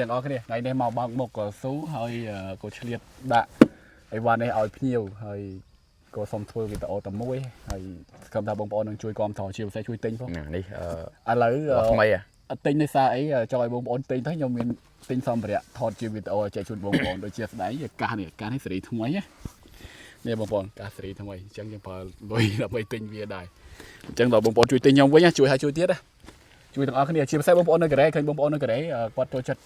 ទាំងអស់គ្នាថ្ងៃនេះមកបើកមុខក៏ស៊ូហើយក៏ឆ្លៀតដាក់អីវ៉ាន់នេះឲ្យភ្ញៀវហើយក៏សូមធ្វើវីដេអូតែមួយហើយស្គមថាបងប្អូននឹងជួយគាំទ្រជាពិសេសជួយទិញផងនេះឥឡូវថ្មីអត់ទិញនេះសារអីចង់ឲ្យបងប្អូនទិញទៅខ្ញុំមានទិញសម្ភារៈថតជាវីដេអូចែកជូនបងប្អូនដូចជាស្ដែងកាសនេះសេរីថ្មីនេះបងប្អូនកាសសេរីថ្មីអញ្ចឹងខ្ញុំប្រើលុយដើម្បីទិញវាដែរអញ្ចឹងដល់បងប្អូនជួយទិញខ្ញុំវិញជួយឲ្យជួយទៀតជួយទាំងអស់គ្នាជាពិសេសបងប្អូននៅកូរ៉េឃើញបងប្អូននៅកូរ៉េគាត់ចូលចិត្ត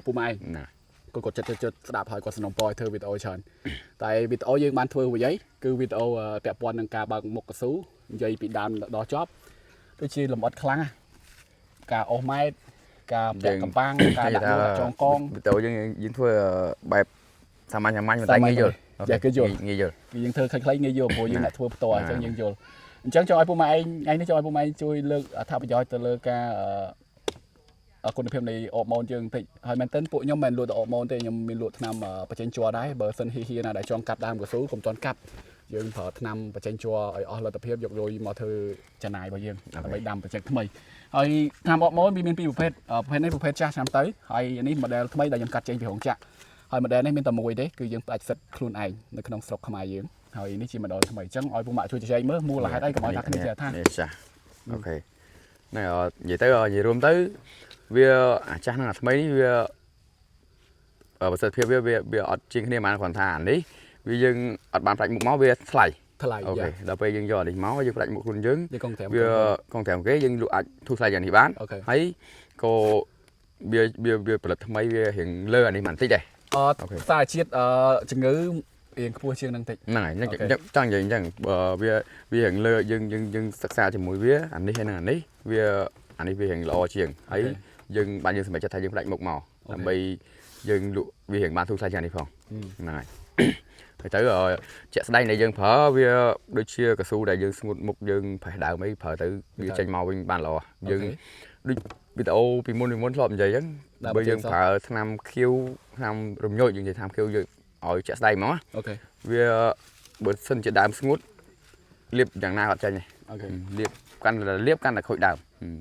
ពូម៉ែណាគាត់ចិត្តស្ដាប់ហើយគាត់สนំពរឲ្យធ្វើវីដេអូច្រើនតែវីដេអូយើងបានធ្វើអ្វីគឺវីដេអូពាក់ព័ន្ធនឹងការបើកមុខកស៊ូនិយាយពីដើមដល់ចប់ដូចជាលំអិតខ្លាំងការអស់ម៉ែតការពាក់កំបាំងការដាក់លុយចងកងវីដេអូយើងធ្វើបែបសាមញ្ញមិនតែងាយយល់គេយល់ងាយយល់យើងធ្វើខ្លីៗងាយយល់ព្រោះយើងអ្នកធ្វើផ្ទាល់អញ្ចឹងយើងយល់អញ្ចឹងចង់ឲ្យពូម៉ែឯងថ្ងៃនេះចង់ឲ្យពូម៉ែជួយលើកអត្ថប្រយោជន៍ទៅលើការគុណភាពនៃអបម៉ូនយើងបន្តិចហើយមែនទែនពួកខ្ញុំមិនលក់តែអបម៉ូនទេខ្ញុំមានលក់ថ្នាំបញ្ចេញជ័រដែរបើសិនហ៊ីណាដែលចង់កាត់ដើមកស៊ូកុំតន់កាត់យើងប្រើថ្នាំបញ្ចេញជ័រឲ្យអស់លទ្ធភាពយកលុយមកធ្វើចំណាយរបស់យើងដើម្បីដាំបញ្ចេញថ្មីហើយថ្នាំអបម៉ូនវាមានពីរប្រភេទនេះប្រភេទចាស់ឆ្នាំទៅហើយនេះ model ថ្មីដែលខ្ញុំកាត់ចេញពីរោងចក្រហើយ model នេះមានតែមួយទេគឺយើងផ្ដាច់សិតខ្លួនឯងនៅក្នុងស្រុកខ្មែរយើងហើយនេះជា model ថ្មីអញ្ចឹងឲ្យពូម៉ាក់ជួយជជែកមើលមូលហេតុអីកុំឲ្យថាគ្នាចេះថានេះចាអូខេណែនិយាយទៅនិយាយរួមទៅវាអាចាស់នឹងអាថ្មីនេះវាប្រសិទ្ធភាពវាអត់ជាងគ្នាហ្មងគ្រាន់ថានេះវាយើងអត់បានផ្ដាច់មុខមកវាថ្លៃអូខេដល់ពេលយើងយកនេះមកយើងផ្ដាច់មុខខ្លួនយើងវាកងត្រាំគេយើងលក់អាចធូរថ្លៃយ៉ាងនេះបានហើយក៏វាផលិតថ្មីវារៀងលើអានេះបន្តិចដែរសារជាតិជំងឺរៀងខ្ពស់ជាងនឹងតិចហ្នឹងហើយចង់និយាយអញ្ចឹងវារៀងលើយើងសិក្សាជាមួយវាអានេះហើយនឹងអានេះវារៀងល្អជាងហើយយើងបានយើងសម្រេចចិត្តថាយើងផ្ដាច់មុខមកដើម្បីយើងលក់វារៀងបានធូរថ្លៃយ៉ាងនេះផងហ្នឹងហើយទៅជាក់ស្ដែងដែលយើងប្រើវាដូចជាកស៊ូដែលយើងស្ងួតមុខយើងប្រេះដើមអីប្រើទៅវាចេញមកវិញបានល្អយើងដូចវីដេអូពីមុនធ្លាប់និយាយអញ្ចឹងបើយើងប្រើថ្នាំខៀវថ្នាំរំញោចយើងនិយាយថ្នាំខៀវយើងឲ្យជាក់ស្ដែងហ្មងអូខេវាបើសិនជាដើមស្ងួតលាបយ៉ាងណាអត់ចាញ់ទេអូខេលាបកាន់តែខូចដើម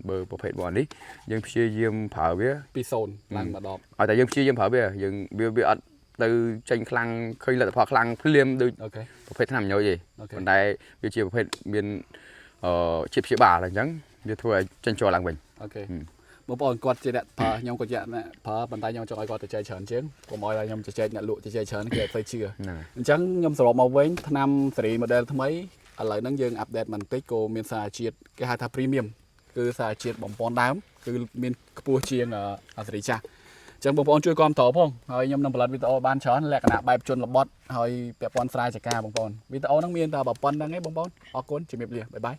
បើប្រភេទរបស់នេះយើងព្យាយាមប្រើវាពី0ឡើងមក10ឲ្យតែយើងព្យាយាមប្រើវាយើងវាអត់ទៅចេញខ្លាំងឃើញលទ្ធផលខ្លាំងភ្លាមដូចប្រភេទថ្នាំញយទេប៉ុន្តែវាជាប្រភេទមានជាព្យាបាលអញ្ចឹងវាធ្វើឲ្យចេញជ័រឡើងវិញអូខេបងប្អូនគាត់ជាអ្នកប្រើខ្ញុំក៏ជាអ្នកប្រើប៉ុន្តែខ្ញុំចង់ឲ្យគាត់ទៅចែកច្រើនជាងកុំឲ្យខ្ញុំចែកអ្នកលក់ចែកច្រើនគេអត់ទៅជឿអញ្ចឹងខ្ញុំសរុបមកវិញថ្នាំសេរី model ថ្មីឥឡូវហ្នឹងយើងអាប់ដេតបន្តិចក៏មានសារជាតិគេហៅថា premium គឺសារជាតិបំពន់ដើមគឺមានខ្ពស់ជាងសេរីចាស់អញ្ចឹងបងប្អូនជួយគាំទ្រផងហើយខ្ញុំនឹងផលិតវីដេអូបានច្រើនលក្ខណៈបែបជនបទហើយពាក់ព័ន្ធស្រាយចការបងប្អូនវីដេអូហ្នឹងមានតែប៉ុណ្្នឹងឯងបងប្អូនអរគុណជំរាបលាបាយបាយ